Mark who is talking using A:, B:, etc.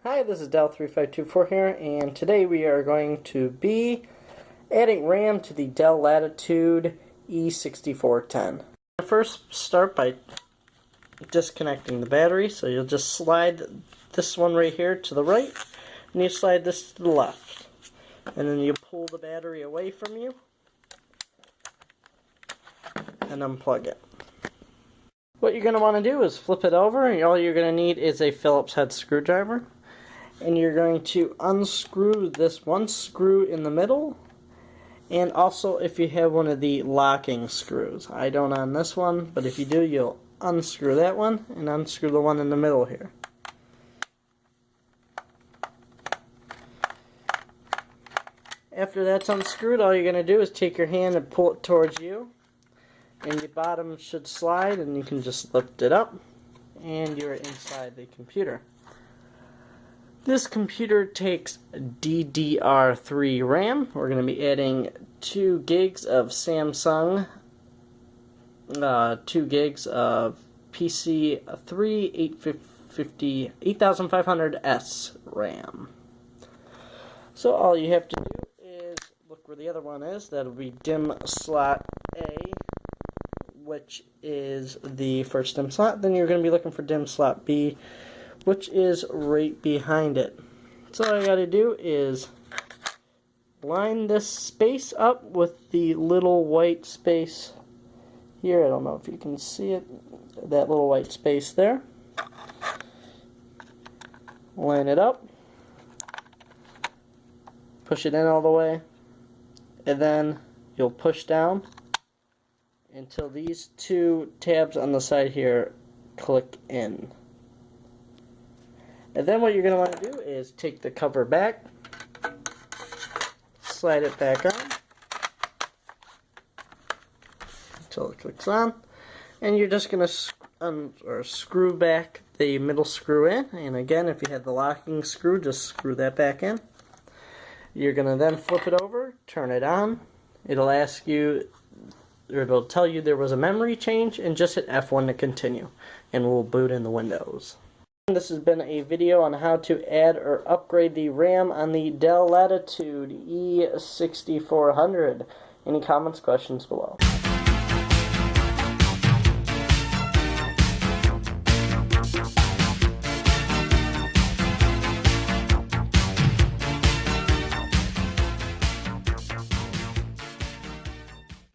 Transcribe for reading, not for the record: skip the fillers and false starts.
A: Hi, this is Dell3524 here, and today we are going to be adding RAM to the Dell Latitude E6410. First, start by disconnecting the battery, so you'll just slide this one right here to the right, and you slide this to the left. And then you pull the battery away from you, and unplug it. What you're going to want to do is flip it over, and all you're going to need is a Phillips head screwdriver. And you're going to unscrew this one screw in the middle, and also if you have one of the locking screws. I don't on this one, but if you do, you'll unscrew that one and unscrew the one in the middle here. After that's unscrewed, all you're going to do is take your hand and pull it towards you, and the bottom should slide, and you can just lift it up, and you're inside the computer. This computer takes DDR3 RAM. We're going to be adding 2 gigs of Samsung, 2 gigs of PC3 8500S RAM. So all you have to do is look where the other one is. That'll be DIMM slot A, which is the first DIMM slot. Then you're going to be looking for DIMM slot B, which is right behind it. So all I gotta do is line this space up with the little white space here. I don't know if you can see it, that little white space there. Line it up, push it in all the way, and then you'll push down until these 2 tabs on the side here click in. And then what you're going to want to do is take the cover back, slide it back on until it clicks on, and you're just going to screw back the middle screw in. And again, if you had the locking screw, just screw that back in. You're going to then flip it over, turn it on. It'll ask you, or it'll tell you there was a memory change, and just hit F1 to continue, and we'll boot in the Windows. This has been a video on how to add or upgrade the RAM on the Dell Latitude E6400. Any comments, questions below.